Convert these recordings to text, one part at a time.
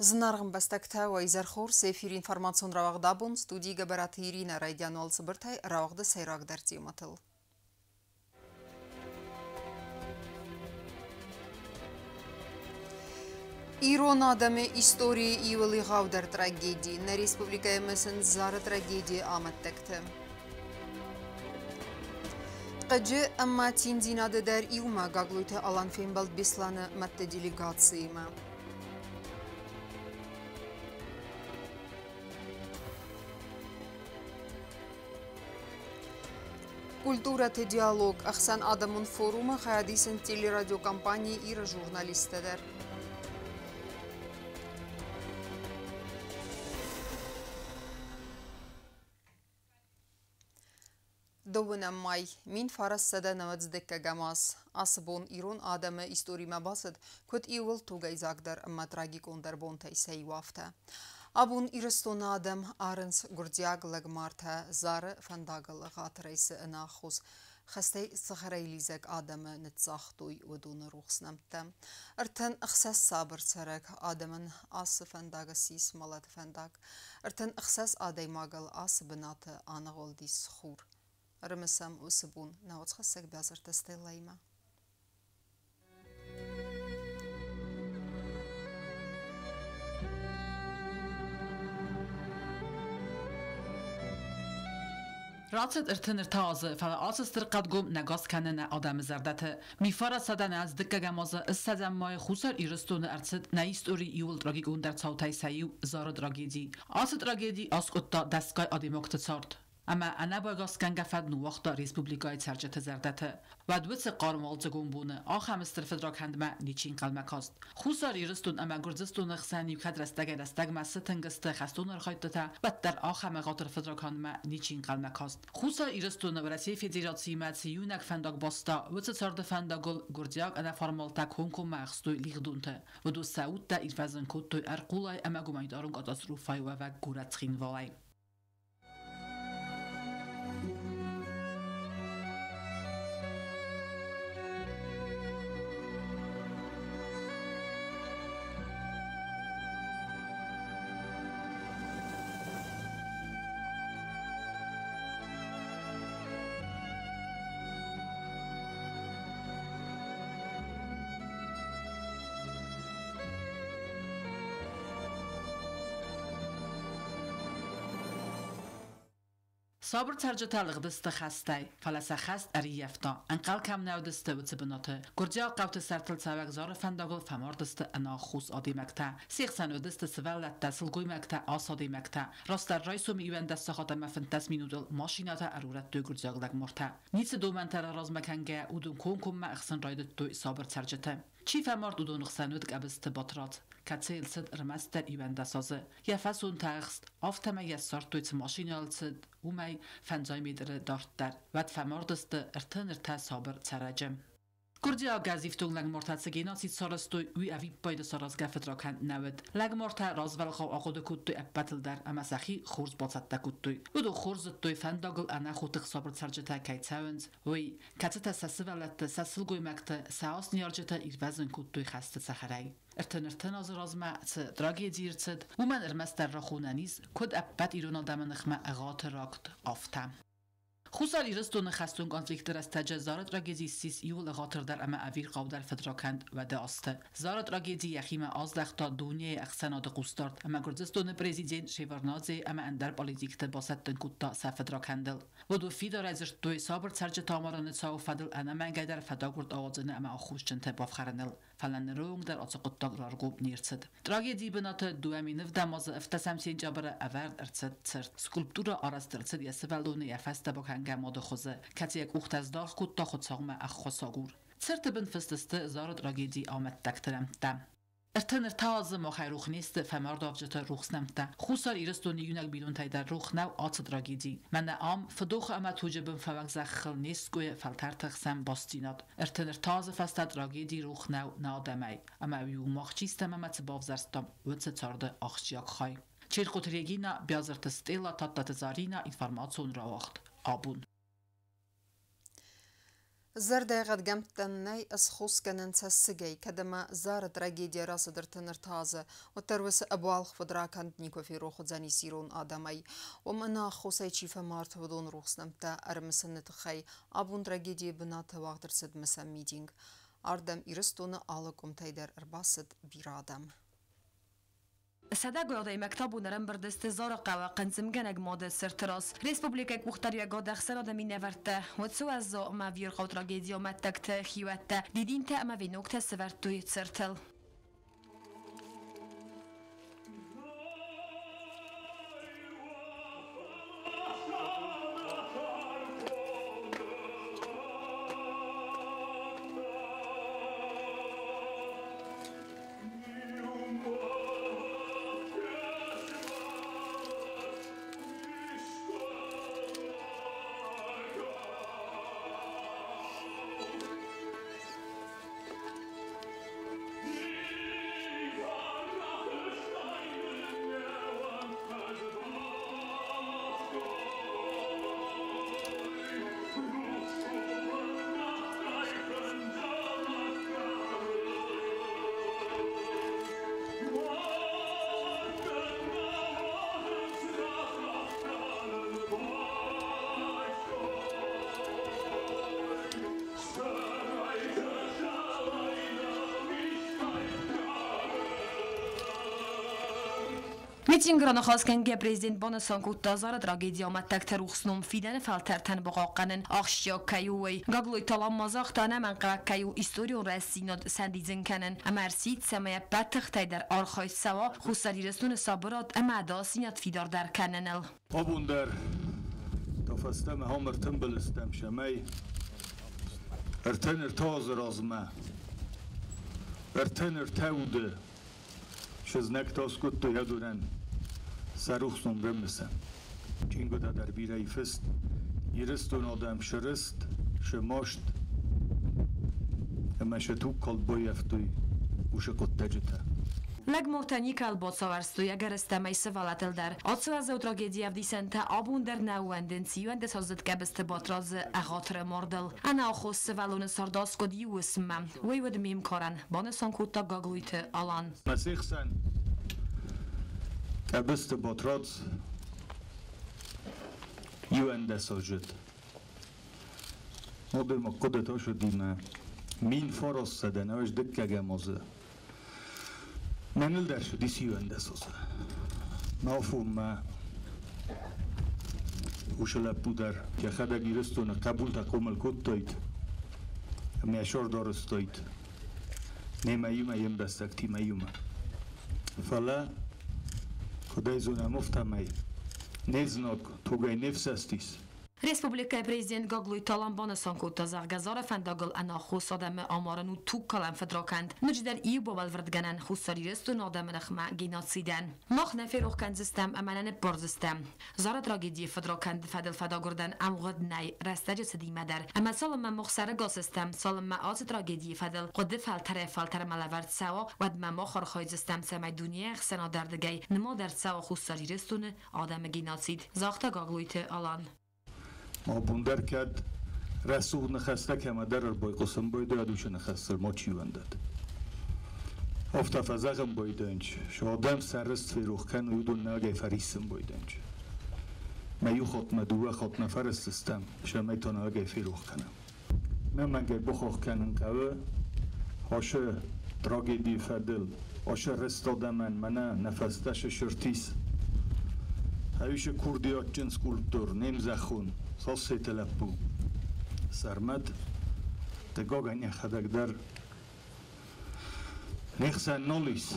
Знаргын бастакта ва изархор сефир информацион равагдабун студии габараты Ирина Райдянуал Цыбыртай равагды сайрагдар тиуматыл. Ирон адамы истории ивали гавдар трагедии на республика эмесен зары трагедии аматтакты. Qıcı amma tindinadı der iuma gagluyte alan fembald beslanı matte делегацияма. Культураты диалог Ахсан Адамун форума хайадисын телерадиокомпания ира журналистедер. Довынам май, мин фарас сада навадздекка гамас. Асбон ирон адамы историма басыд, көт ивэл тугай загдар амма трагикондар бонтай сайвафта. Абун ирыстон адам арынс гурдиаглаг марта зары фандагалы гатырайсы инахуз. Хастай сахарайлизак адамы нытсахтуй удуны рухснамта. Артан ахсас сабыр царак адамын асы фандага сис малат фандаг. Артан ахсас адаймагал асы бинаты анаголдис хур. Рымысам усыбун науцхасак бязар тестелайма. راتت ارتنر تازه فلا آسستر قد گم نگاس کنن آدم زردته میفارا سدن از دکه گمازه استدم مای خوسر ایرستون ارتد نیستوری یول دراگی گون در صوتای سیو زار دراگیدی آس دراگیدی آس قطع دستگاه آدیموکت سارد اما انا باگاس کنگفت نو وقت ریسپوبلیکای سرجت زردته و دوست قارمال زگون بونه آخم استرفدراک هندما نیچین قلمکاست خوسر ایرستون اما گرزستون خسانی کد رستگ مستنگست خستون رخایتته و در آخم قاطر فدراک هندما نیچین قلمکاست خوسر ایرستون ورسی فدراسی ماتیونک فنداگ باستا و سرد فنداگل گردیاگ انا فرمالتا کنکم مخستوی لیغدونته و دو سعود تا ایروزن کتوی ارقولای اما گومیدارون کاتاستروفای و گورتخین والای صابر ترجت الغدست خسته فلس خست اریفتا انقل کم نودست و تبناته گرجا قوت سرتل سوق زار فنداگل فماردست انا خوس آدی مکتا سیخ سنودست سوالت تسل گوی مکتا آسادی مکتا راست در رایسو میوند دست خاطر مفنتس مینودل ماشیناتا ارورت دو گرجاگلگ مرتا نیس دو منتر راز مکنگه اودون کم ما اخسن رایدت دو صابر ترجته چی فمارد اودون خسنود قبست باترات کتسیل صد رمستر ایونده سازه یا فسون تاخست آفتما یسارت دویت ماشینال صد ومی فنزای میدره دارت در ود فماردست ارتنر تا صابر ترجم کردی آگازیفتون لگ مرتد سگیناسی سارستوی وی اوی باید ساراز گفت را کند نود لگ مرتد رازول خو آقود کدوی ابتل در اما سخی خورز باصد کدوی و دو خورز دوی فنداگل انا خودت صابر ترجتا کی تاونز وی کتت سسولت سسل گوی مکت ساس نیارجتا ایروزن کدوی خسته سخرای ارتن از رازما دراگی دیرتد و من ارمستر را خونانیز کد ابت ایران آدم نخمه اغات راکت آفتم خوسر ایرستون خستون کنفلیکتر از تجزارت راگیدی سیس یول غاطر در اما اویر قاودر فدراکند و داسته زارت راگیدی یخیم آزدختا دونیه اخسناد قوستارد اما گرزستون پریزیدنت شیورنازه اما اندر پالیتیکت باستن کتا سفدراکندل و دو فیدار ازش دوی صابر سرج تاماران ساو فدل انا منگای در فداگرد آوازنه اما آخوش چنته بافخرنل فلان رونگ در آتقطاق رارگوب نیرتد راگیدی بنات دومی نف دماز افتسام سین جابر اورد ارتد سرد سکولپتورا آرسترتد یسفلونه یفست بکن گماد خوزه کتی یک اوخت از داغ کود تا خود ساغم اخو ساگور سرت بن فستسته زارد راگیدی آمد دکترم دم ارتنر تازه ما خیروخ نیست فمارد آفجتا روخ نمته خوصار ایرستونی یونک بیدون تای در روخ نو آتد راگیدی من آم فدوخ اما توجه بن فوق زخل نیست گوی فلتر تخسم باستیناد ارتنر تازه فستد راگیدی روخ نو نادمی اما ویو ماخچیستم اما تباف زرستم ونس تارده آخشیاک خای چیر قطریگینا بیازرت استیلا تاتت زارینا اینفرماتسون را وقت آبون زرداغت قمتني أسخص كنن تسجي كدما زار تراجيديا راس درتنر تازة وتروس أبوال خفضرا كانت نيكو في روخ زاني سيرون آدمي ومنا خوسي تشيفا مارت ودون روخ سنمتا أرمسن تخي أبون تراجيديا بنات واغدر سد مسا ميدينج أردم إرستون آلكم تايدر أرباسد بيرادم صدق وضعی مکتب و نرم بردست زار قوا قنزم گنگ ماده سرتراس ریسپوبلیک مختاری گادخ سرادمی نورته و تو از ما ویر خود تراژدی آمد تکت خیوته دیدین تا اما وی نکته سورت توی سرتل میتینگ را نخواستن که پرزیدنت بانسان کوتا زار تراژدی آمد تکتر روخسنوم فیدن فلتر تن بقاقنن آخشیا کیوی گاگلوی تلام مزاختانه من قرق کیو استوریون رسیناد سندیزن کنن امرسید سمایه بطخ تایدر آرخای سوا خسری رسون صابرات اما داسینات فیدار در کننل آبوندر تفستم همر تنبلستم شمی ارتنر تاز رازمه ارتنر توده شزنک تاز کد تو یادونن سروخسون برمسن چینگو دا در بیره فست یرستون آدم شرست شماشت اما شتوب کل بای افتوی وش کد تجته لگ محتنی کالبات سوارستوی اگر استمی سوالتل در آتسو از او تراژدی افدیسنت آبون در نووندن سیوند سازد گبست باتراز اغاطر مردل انا آخوز سوالون سرداس کد یو اسمم ویود میم کارن بانسان کوتا گاگلویت آلان مسیخ سن گبست باتراز یوند سازد مدر ما قدتا شدیم مین فاراس سدن اوش دکه گمازه منل در شدی سیونده سازه نافوم ما وشلب بودر که خدا گیرستون قبول تقومل کد داید میشار دارستاید نیمه یم دستکتی میومه فلا کدای زونه مفتمی نیزناک توگای نفس استیس ریسپوبلیک پرزیدنت گاگلوی تالان بانسان کوتا زغگزار فنداگل انا خوص آدم آمارن و تو کلم فدراکند نجدر ایو باول وردگنن خوصاری رستون آدم نخمه گینات سیدن مخ نفیروخ کنزستم امنن برزستم زار تراژدی فدراکند فدل فدا گردن امغد نی رسته جسدی مدر اما سالم من مخسر گاسستم سالم من آز تراژدی فدل قد فلتر ملورد سوا ود من مخار خایزستم سمی دنیا خسنا دردگی نما در سوا خوصاری رستون آدم گینات سید زاخت گاگلویت آلان ما بوندر کرد رسول نخسته که ما در بای قسم باید یادوش نخسته ما چی وندد افت فزاقم بایدنج شادم سرست فیروخ کن و یودون ناگه فریسم بایدنج ما یو خود مدوه خود نفرستستم شمی تا ناگه فیروخ کنم من گه بخوخ کنن که هاشه تراژدی فدل هاشه رست آدمن منه نفستش شرطیس هایش کردیات جنس کلتور نیم زخون ساسی تلپو سرمد تگاگنی خدک در نیخسن نالیس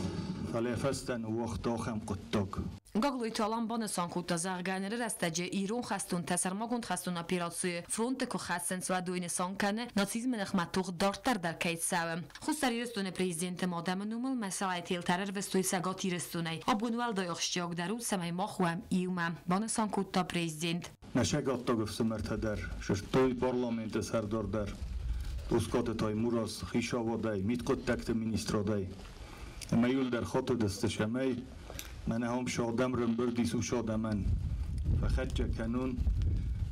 فلیفستن وقت آخم قطاق گاگلوی تالان بانسان کوتا زغگنر رستجه ایرون خستون تسرماگوند خستون اپیراتسوی فرونت که خستن سوا دوین سانکنه ناتیزم نخمتوخ دارتر در کیت سوم خستری رستون پریزیدنت مادم نومل مسئله تیلترر وستوی سگاتی رستونه آبونوال دایخشیاگ درو سمی ماخوام ایومم بانسان کوتا پریزیدنت نشگات گفت مرتدر شرطوی پارلامنت سردار در دوسکات تای موراس خیشاوادای میتکت تکت مینیسترادای میول در خاطر دستشمی من هم شادم رم بردی سو شادمن فخد کنون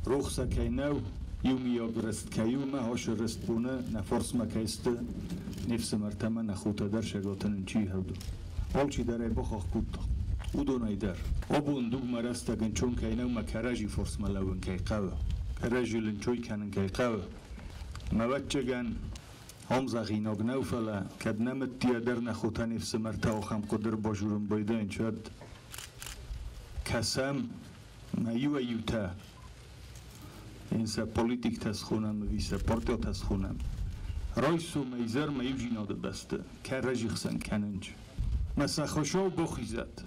رخصه که نو يومي يغرست كيوم هاش رست بونه نفرس ما كيست نفس مرتمه نخوته در شگاتن چی هودو حال چی داره بخواه کود اودو نایدر آبون دوگ مرستگن چون که اینو مکرجی فرس ملون که قوه کرجی لنچوی کنن که قوه موچگن همزا غیناگ نوفله کد نمت تیادر نخوته نفس مرتا خم قدر باجورم بایدن شد کسم مایو ایوته اینسا پولیتیک تسخونم ویسا پارتیا تسخونم رایسو میزر میو جیناده بسته که رجی خسن کننج مسا خوشاو بخیزد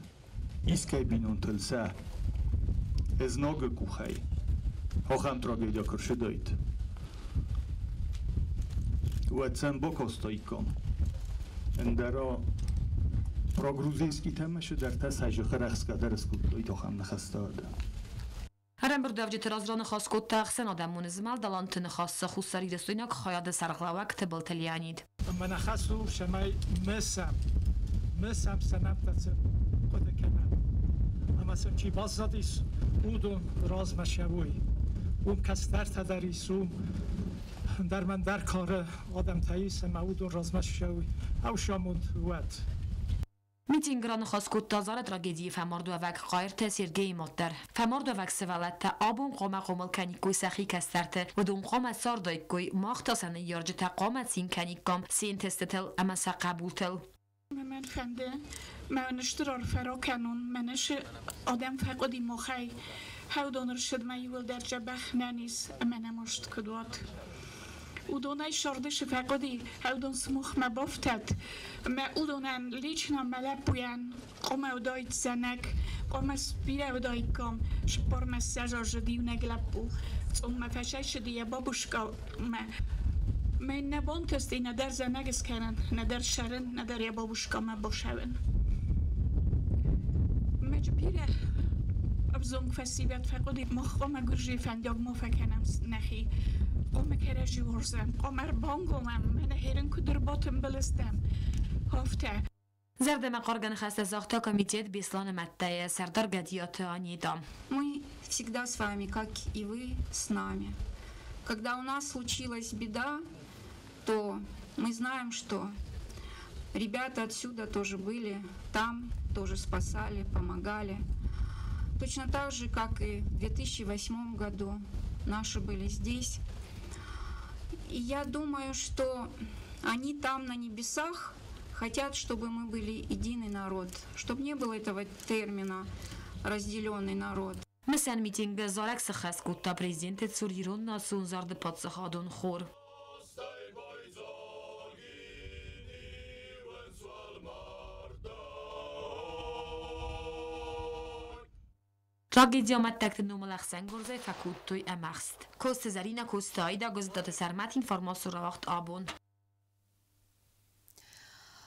ایسکای بینون تلسه از ناگ کوخی هاخم تراگیدیا کرشه داید و اتسن بکاستایی کم اندرا پراگروزینسکی تمشه در تس هجخه رخصگدر اسکود داید هاخم نخسته آده هرم بردوجه تراز را نخواست کد تخصن آدم منزمال دلانت نخواست خساری دستویناک خواهد سرخلاوک تبل تلیانید من خواستو شمای مسم سنم تسم خود کنم اما سمچی باز زدیس اودون راز مشوی اون کستر تدریسوم در من در کار آدم تاییسم اودون راز مشوی او شاموند ود میتینگ را نخواست کد تازار تراگیدی فماردووک قایر تاثیر گیمات فماردووک سوالت تا آبون قوم قومل کنیکوی سخی کسترت و دون قوم سار دایکوی ماختاسن یارج تا قومت سین کنیکام سین تستتل اما سا قبول تل من فنده منشترار فرا کنون منش آدم فقدی مخی هاو دونر شد میول در جبخ ننیس من مشت کدوات او دونای شاردش فقدی هاو دون سموخ مبافتد ما او دونن لیچنا ملب بوین قوم او دایت زنک قوم سپیر او دایت کام شپار مساجا جدی و نگلب بو اون مفشه شدیه بابوشکا من نبان کستی ندر زنگس کنن ندر شرن ندر یا بابوشکا ما باشون مجا پیره ابزونگ فسیبت فقدی مخوام گرجی فندیاگ مفکنم نخی قوم کرجی ورزم قوم بانگوم من هیرن کدر باتم بلستم هفته زرد مقارگان خاص زاختا комитет Беслана Маттая Сардар Гадиот Анидам. Мы всегда с вами, как и вы с нами. Когда у нас случилась беда, то мы знаем, что ребята отсюда тоже были там, тоже спасали, помогали. Точно так же, как и в 2008 году наши были здесь. И я думаю, что они там на небесах хотят, чтобы мы были единый народ, чтобы не было этого термина «разделенный народ». مثلا میتینگ زارک سخص کود تا پریزیدنت سوریرون ناسون زارد پادسخادون خور. Tragédia megtekte nomelach Szengorze fakut توی امخست. کوست زرینه کوستایی دا گزدات سرمت اینفارماسیون را وقت آبون.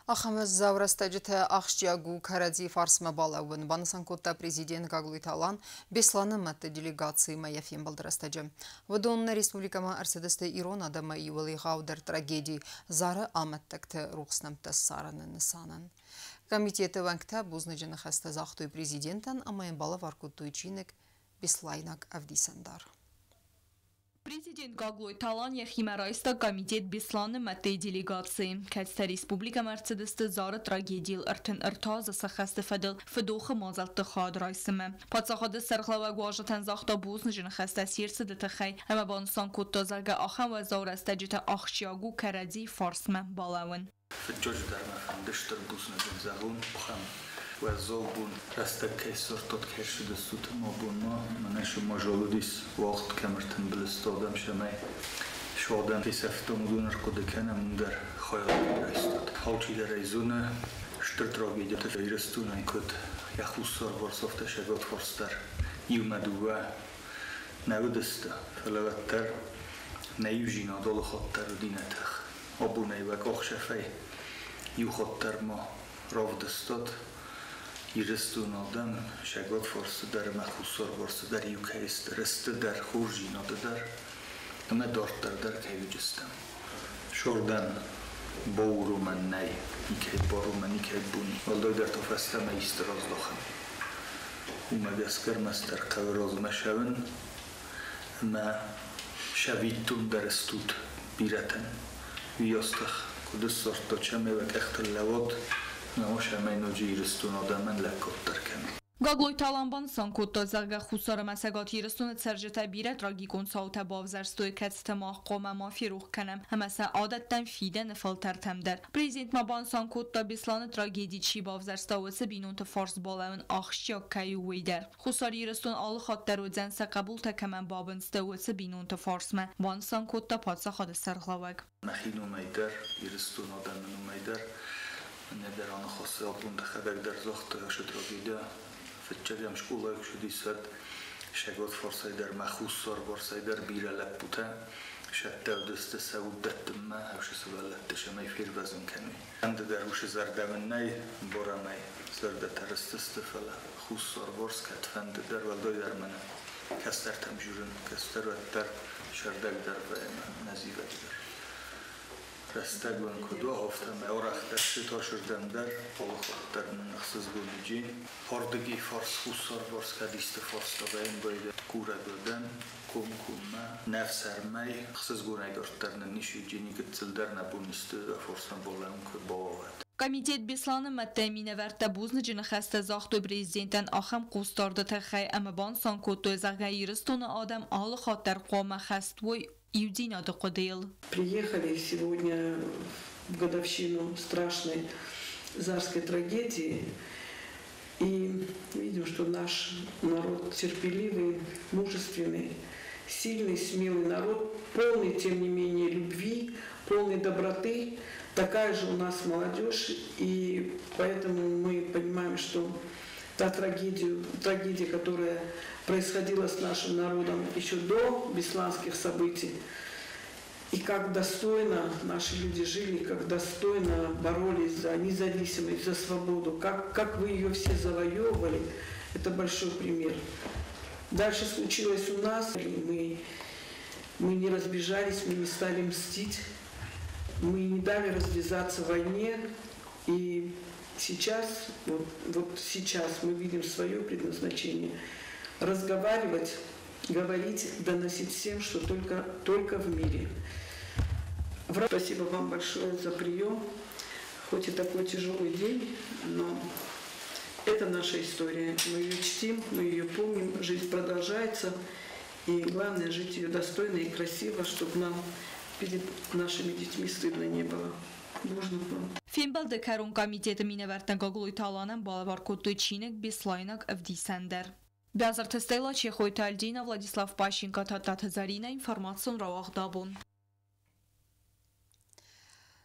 Ахамыз заврастаджита ахшчиагу карадзи фарс мабалавын банасан котта президент Гаглуйталан бесланы матты делегации маяфим балдрастаджи. Вадонна республикама арседесте Ирон адама ивали гаудар трагедии зары аматтакты рухснамты саранын нысанын. Комитеты ванкта бузныжыны хаста захтой президентан амайын бала варкуттуйчинек беслайнак авдисандар. Президент Гаглуйталан яхимарайста комитет Бесланы матты делегации. Кәтсті республика Мерцедесті зары трагедийл ыртын ыртазы сақасты фадыл фадоқы мазалты қад райсымы. Патсақады сарқлава гуажатан зақта бузны жын қаста серсіді тұқай, әмі баныстан көттазарға ахан ва заурасты жыта ақшиагу кәради фарсмы балауын. وزابون راسته کیسر تود کشید سوت ما بون منش ماجالودیس وقت کمرتن بلستادم شمای شادم پیسفتم دونر کد کنم در خیال رایستاد حالی در ایزونه شتر تراگیدی تفیرستون کد یخوسار ورسافت شگات فرستر یومدوه نودسته فلوتر نیوجینا دال خاطر دینتخ آبونه و کاخشفه یو خاطر ما راودستاد یرستون آدم شگات فرست در مخصوصار ورست در یوکیست رست در خورجی ناده در اما دارت در کهیو جستم شردن باورو من نی ایکی بارو من ایکی بونی والدای در تفستم ایست راز داخم اومد اسکر مستر قوی راز مشون اما شویتون درستود بیرتن ویاستخ کدس سرطا چمه و اختلوات نماش همینو جیرستون آدمن لکات در کمی Գագլոյ Թալամբան սանկոտո զարգա խուսարը մասագատ երստունը ծերջետա բիրը տրագիկուն սաուտա բավզարստոյ կեցտը մաղկոմա մաֆի ռուխ կնեմ համասա ադատտան ֆիդը նվալ թերթեմդեր Պրեզիդենտ մաբան սանկոտա բիսլանը տրագեդի չի բավզարստավոցը բինունտը ֆորս բոլավն աղշյակ կայու վեյդեր խուսարի երստուն ալը խատտեր ու ձենսա կաբուլ թակաման բաբն ստավոցը բինունտը ֆորսմը բան սանկոտա պատսա խադը սարղլավակ Նախինում այդեր, երստուն ադամնում այդեր Նեդերանը խոսը ապուն տխեբեք դեր զողտը շտրոգիդը Fetçeriyem şkola kuşudiyset, şegot forsayder mahus sor forsayder bir alepputa, şatta deste savudettim ma, havşi sıvallette şemay firbazın kani. Ande der uşi zardamennay, boramay, zarda terististe fala, hus sor bors katfende der valdoy der mene. Kaster temjürün, kaster vetter, şerdak der ve nazivet der. Rastagvan kudu hafta me oraxtar şita şurdam der, olaqtar naqsız gülücin. Hordagi fars husar vars kadiste fars tabayn bayda kura göden, kumma, nefsermay, naqsız gönaydartarın nişicini gitsildarna buniste forsan bolan kubavat. Komitet Bislani Matemine verte buzne cinxeste zaxto prezidenten axam qustardı təxay amaban sankoto zagayiristona adam alı xatar qoma xastvoy Юдина Докодейл. Приехали сегодня в годовщину страшной зарской трагедии и видим, что наш народ терпеливый, мужественный, сильный, смелый народ, полный, тем не менее, любви, полный доброты. Такая же у нас молодежь, и поэтому мы понимаем, что та трагедия, которая происходила с нашим народом еще до бесланских событий, и как достойно наши люди жили, как достойно боролись за независимость, за свободу, как вы ее все завоевывали, это большой пример. Дальше случилось у нас, мы не разбежались, мы не стали мстить, мы не дали развязаться войне, и сейчас, вот сейчас мы видим свое предназначение – разговаривать, говорить, доносить всем, что только в мире. Спасибо вам большое за прием, хоть и такой тяжелый день, но это наша история. Мы ее чтим, мы ее помним, жизнь продолжается, и главное жить ее достойно и красиво, чтобы нам перед нашими детьми стыдно не было. Фимбал декарун комитета миневертен Гоглуй Таланен балавар кутуй чинек бислайнак авдисендер. Бязар тестела Чехой Тальдина Владислав Пащенко Тататазарина информацион равах дабун.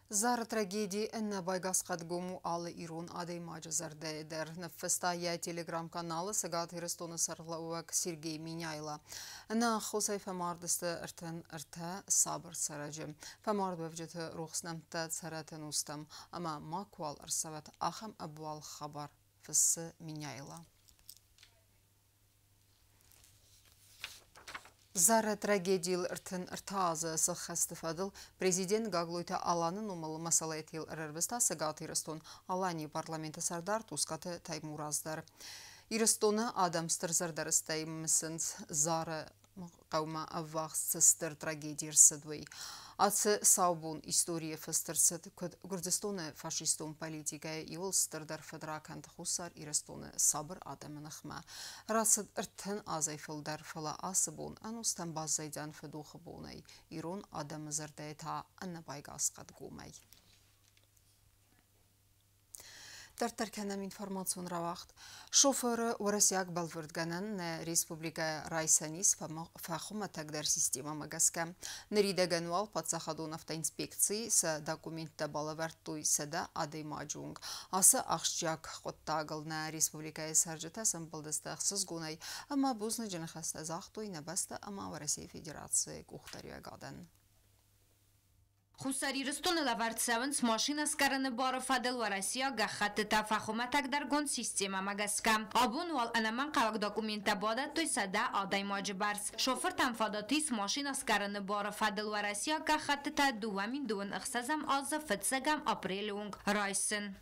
Зар трагедии энна байгасқат гому алы ирун адей маджазарде дер нефеста я телеграм-каналы сагат ирестона сарлауак Сергей Миняйла. Энна хосай фамардысты ирта сабр сараджим. Фамард бевджеты рухснамта царатен устам. Ама маквал арсават ахам абуал хабар фессы Миняйла. Зара трагедийл иртын иртаазы сахастыфадыл президент Гаглойта Аланын умалы масала етел ирырбыста сагат ирыстон Алани парламенті сардар тускаты таймураздар. Ирыстоны адам стырзардар істеймісінс зары қаума аввағсыстыр трагедиер сыдвей. Асы саубун история фыстырсыд көд Гүрдістоны фашистон политикая иол стырдар федракант хусар ирыстоны сабыр адамынықма. Расыд иртын азайфылдар фыла асыбун анустан базайдан федухы бунай. Ирон адамы зырдай та анна байгасқад гумай. Тартарканам информацион равахт. Шоферы Урасяк Балвырдганан Республика Райсанис фахума тагдар система магаска. Неридегануал подсахадон автоинспекции с документа балавартуй седа адеймаджунг. Асы ахшжак хоттагыл на Республика Сарджета самбалдастахсыз гунай, ама бузны джанахаста захтуй набаста ама в России Федерации кухтария гадан. Хусари рыстуны лаварцевенс машина скараны бары фадел в Россия гахаты тафахума тагдаргон система магаска. Абун вал анаман кавак документа бода той сада адай маджибарс. Шофер там фадатис машина скараны бары фадел в Россия гахаты та дуамин дуан ихсазам аза фитсагам апрелюнг райсын.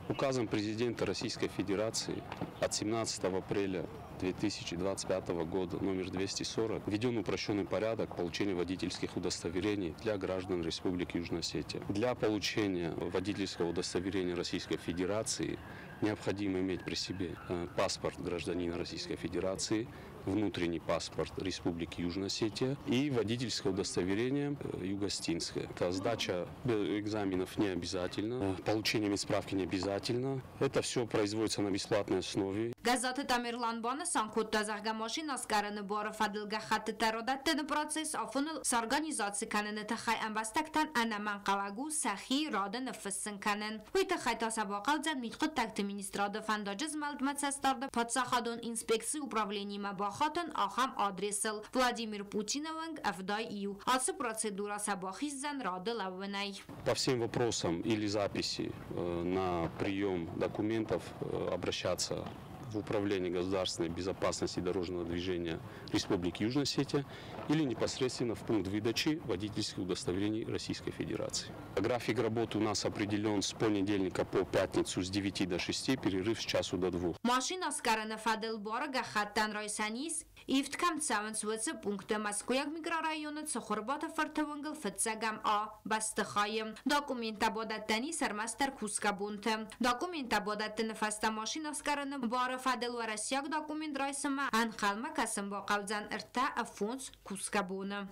Указом президента Российской Федерации от 17 апреля 2025 года номер 240 введен упрощенный порядок получения водительских удостоверений для граждан Республики Южная Осетия. Для получения водительского удостоверения Российской Федерации необходимо иметь при себе паспорт гражданина Российской Федерации, внутренний паспорт Республики Южная Осетия и водительское удостоверение югостинское. Сдача экзаменов не обязательно, получение справки не обязательно. Это все производится на бесплатной основе. Газеты Тамерлан Бона Санкут Тазаргамошин Аскараны Бора Фадылга Хаты Тародаттен процесс офунул с организацией канены Тахай Амбастактан Анаман Калагу Сахи Роден Фессен канен. Уйтахай Тасабакалзан Митхут Такты Министрада Фандаджиз Малдмацастарда Подсахадон инспекции управления Мабахатан Ахам адресил Владимир Путинованг ФДИУ. Асы процедура Сабахиззан Рады Лавенай. По всем вопросам или записи на прием документов обращаться в Управление государственной безопасности дорожного движения Республики Южная Осетия или непосредственно в пункт выдачи водительских удостоверений Российской Федерации. График работы у нас определен с понедельника по пятницу с 9 до 6, перерыв с часу до 2. Машина скарана Фадел Борга Хаттан Ройсанис и в ткамцаван свыцы пункта Москвяк микрорайона Цохорбата Фартавангл Фатсагам А Бастахаем. Документа бодаттани Сармастер Кускабунте. Документа бодаттани Фаста машина скарана Бора Фадел Варасяк документ Ройсама Анхалма Касамбо Калзан Рта Афонс Кускабуна.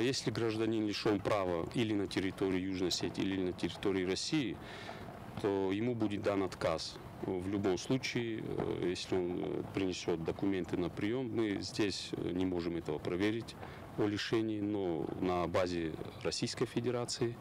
Если гражданин лишен права или на территории Южной Осетии, или на территории России, то ему будет дан отказ. В любом случае, если он принесет документы на прием, мы здесь не можем этого проверить о лишении, но на базе Российской Федерации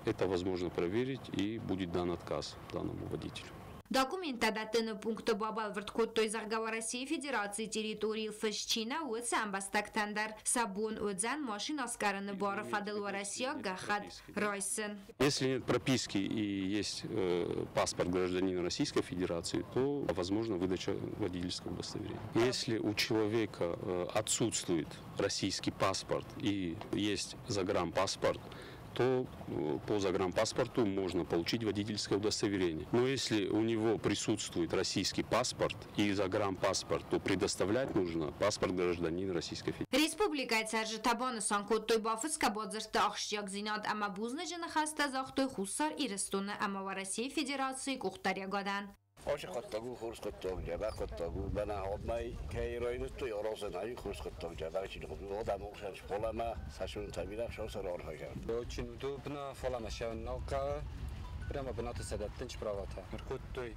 это возможно проверить и будет дан отказ данному водителю. Документа датыны пункта Бабал Верткоттой Заргава России Федерации территории Фашчина Уэца Амбастактандар Сабун Уэдзан машина скараны Бора Фадел Россия Гахат Ройсен. Если нет прописки и есть паспорт гражданина Российской Федерации, то возможно выдача водительского удостоверения. Если у человека отсутствует российский паспорт и есть загранпаспорт, то по загранпаспорту можно получить водительское удостоверение. Но если у него присутствует российский паспорт и загранпаспорт, то предоставлять нужно паспорт гражданина Российской Федерации. Республика Царжитабон Санкуттой Бафыска Бодзерта Ахшяк Зинат Амабузнажина Хаста Захтой Хусар и Рестуна Амава России Федерации Кухтарягадан. Още хаттагу хурскоттог жада хаттагу бана одмай кейройнуту yorozanay хурскоттог жада чингу одамок шаш полама сашун табира шосар орхаган. Очень удобно, фолама шавнока, прямо бната седаттен чправата. Меркуттой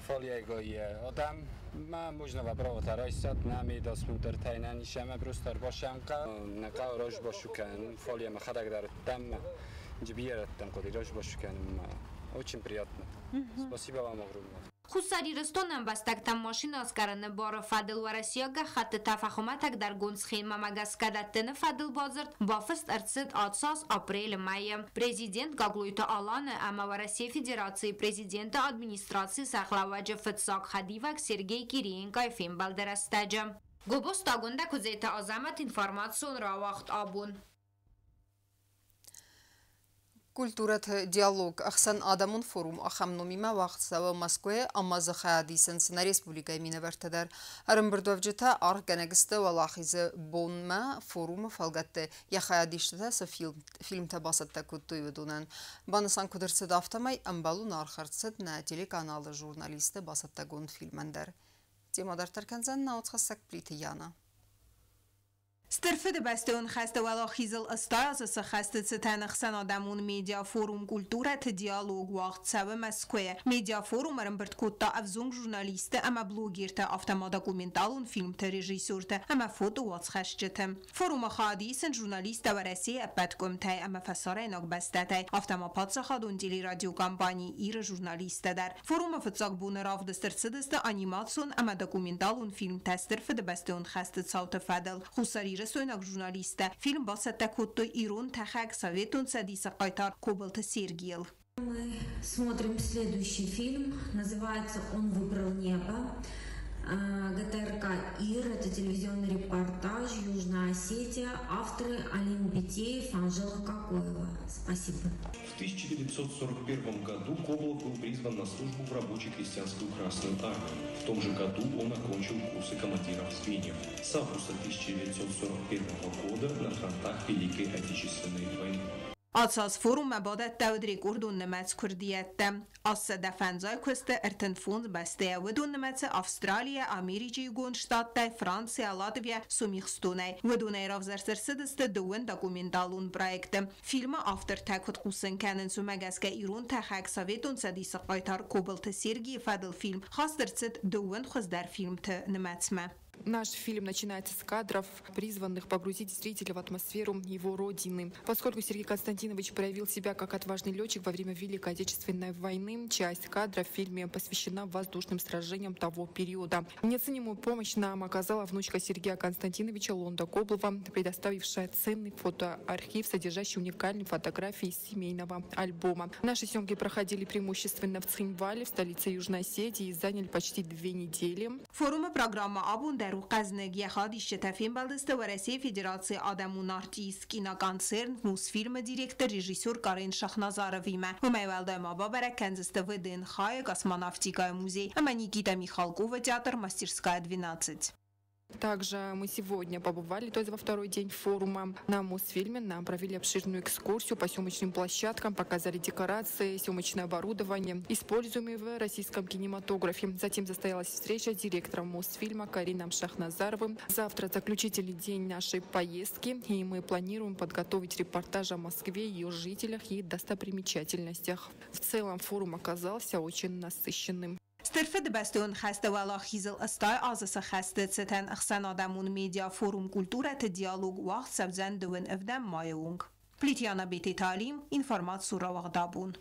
фолиего е одам, ма можно вабравата райсат нами досмунтер тайнани шама брустар башамка, нака рож башукан, фолия махадаг дар там джбиерат там коди рож башукан. Очень приятно. Спасибо вам огромное. Хусари Рестонам Бастактам машина скараны Бора Фадел Варасияга хатты тафахуматак дар гунсхин мамагаскадаттыны Фадел Базарт Бафыст Арцит Атсас апрель майя. Президент Гаглуйта Аланы Амава России Федерации президента администрации Сахлаваджа Фатсак Хадивак Сергей Кириенко Фим Балдерастаджа. Губус Тагунда Кузейта Азамат информацию Равахт Абун. Культурат диалог Ахсан Адамун форум Ахамномима вахтсава Москве Амазахадисенс на Республика Минавертадар Арамбердовджета Арганегста Валахизе Бонма форум Фалгатте Яхаядиштата с фильм Табасатта Куттуйведунан Банасан Кудерцед автомай Амбалун Архарцед на телеканалы журналисты Басаттагун фильмендер. Темадар Тарканзан наутхасак плитияна. Стырфыды бастеун хаста валахизл астазы сахасты цитанах санадамун медиа форум культура те диалог вахт савы Москве. Медиа форум армберткутта авзунг журналисты ама блогерта автома документалун фильмта режиссерта ама фото вацхашчетым. Форума хадисен журналиста в России апаткомтай ама фасара инак бастатай автома падсахадун телерадио компании ира журналиста дар. Форума фацак буны равдыстырцыдысты анимацион ама документалун фильм тастырфыды бастеун хасты цаута фадал. Хусари Рисуйнак журналиста. Фильм Басатта Куттой Ирун Тахак Советун Садиса Кайтар Кобалта Сергиел. Мы смотрим следующий фильм. Называется «Он выбрал небо». ГТРК «Ир», это телевизионный репортаж, Южная Осетия, авторы Алим Битеев, Анжела Кокоева. Спасибо. В 1941 году Коблов был призван на службу в рабоче-крестьянскую Красную Армию. В том же году он окончил курсы командиров звеньев. С августа 1941 года на фронтах Великой Отечественной войны. Asas forum badet tawdri kurdun nemets kurdiyette. Assa defenzai kuste ertenfund beste ودون nemets Австралия, Americi gunstatte, Franция, Latvia, Sumixstune. ودون eravzerser sidiste doen dokumentalun projekte. Filma after takut qusen kanen sumagaske İran taxak Sovetun sadis qaytar kobalta Sergey Fadel film. Xastertsit doen xuzder film te nemetsme. Наш фильм начинается с кадров, призванных погрузить зрителя в атмосферу его родины. Поскольку Сергей Константинович проявил себя как отважный летчик во время Великой Отечественной войны, часть кадров в фильме посвящена воздушным сражениям того периода. Неоценимую помощь нам оказала внучка Сергея Константиновича Лонда Коблова, предоставившая ценный фотоархив, содержащий уникальные фотографии из семейного альбома. Наши съемки проходили преимущественно в Цхинвале, в столице Южной Осетии, и заняли почти 2 недели. Форум программа در قزنگی خادیش تفیم بلدسته و رسی فدراسیون آدمون آرتیست کینا کانسرن موس فیلم دیرکتر رژیسور کارین شخنازارویمه و میولده ما با برکنزسته و دین خای космонавтика музей, а Никита Михалкова театр мастерская 12. Также мы сегодня побывали, то есть во второй день форума, на Мосфильме. Нам провели обширную экскурсию по съемочным площадкам, показали декорации, съемочное оборудование, используемое в российском кинематографе. Затем состоялась встреча с директором Мосфильма Карином Шахназаровым. Завтра заключительный день нашей поездки, и мы планируем подготовить репортаж о Москве, ее жителях и достопримечательностях. В целом форум оказался очень насыщенным. سترفد بستون خسته ولا خیزل استای آزس خسته ستن اخسان آدمون میدیا فوروم کلتورت دیالوگ وقت سبزن دون افدم مایونگ پلیتیانا بیتی تعلیم اینفرمات سورا وغدابون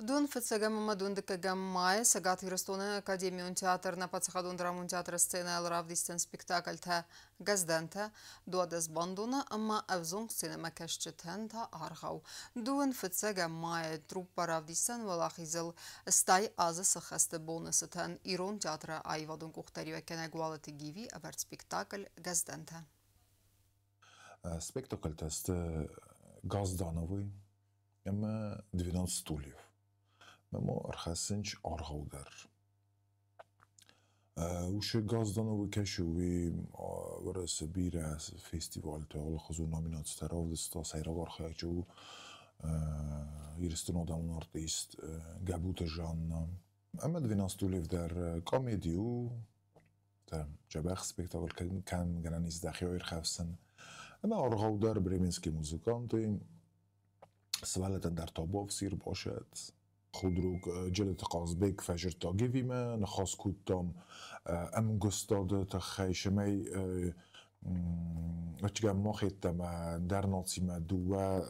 دون فتسجم دون دكجم ماي سجات هيرستونه أكاديميون تياتر نبتسخ دون درامون تياتر سцена الراف ديستن سبيكتاكل تا جزدنتا دودس باندونا أما أفزون سينما كشتهن تا أرخو دون فتسجم ماي تروب راف ديستن ولا خيزل استاي آز سخست بونستهن إيرون تياتر أيوة دون كختري وكنا قوالتي جيفي أفرد سبيكتاكل جزدنتا سبيكتاكل تست جازدانوي أما 12 стульев. ما أرخصنش أرخودر. وش گازدانو کشوی ورس بیره فستیوال تا حال خزون نامینات ستراف دستا سیرا ورخه جو یرستون آدمون آرتیست گبوت جان اما 12 стульев در کامیدیو در جبخ سپیکتاکل کم گرانیز دخیای خفسن اما أرخودر بريمنسكي موزیکانتی سوالتا در تاباف سیر باشد خودروگ جلت قازبک فجر تاگیویمه نخواست کودتام ام گستاده تا خیشمی اچگم ما خیتم در ناصیمه دوه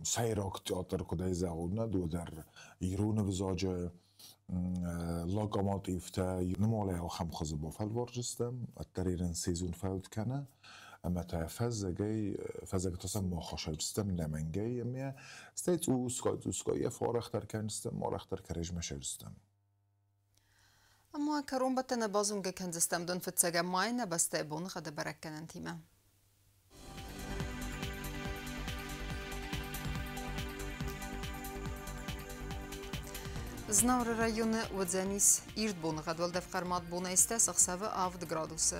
سیراک تیاتر کده زغونه دو در ایرون وزاج لاقامات ایفته نماله ها خم خزه با فل وارجستم اتریرن سیزون فوت کنه اما تا فزگی تاسم ما خوشستم نمنگی اما استیت اوسکای فارختر کنستم مارختر کرج مشرستم اما كروم بتنا بازم كنزستم دون فتسجم ماينا بستيبون خد بركن انتيما Знаур районы Удзанис Ирдбон غدول دف قرمات بونه است سخسبه 7 گرادوس.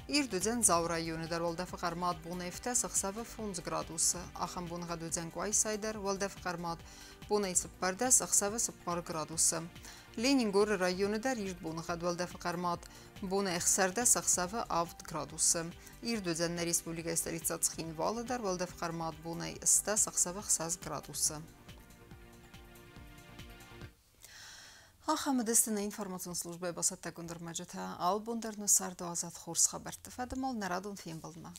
Иrdудзен Заур районы در ول دف قرمات بونه است سخسبه 15 گرادوس. آخم بون غدودزن قوی سایدر ول دف قرمات بونه است پرده سخسبه 10 گرادوس. لینینگور رایوны در Иrdбон غدول دف قرمات بونه اخسرده سخسبه 7 گرادوس. Иrdудзен республика столица Цхинвал در ول دف قرمات بونه است سخسبه 10 گرادوس. آخام دستن اینفورماسیون службы басатта гундермаджата албундерну сарду азат хорс хабар тфадмал нарадун фим болма.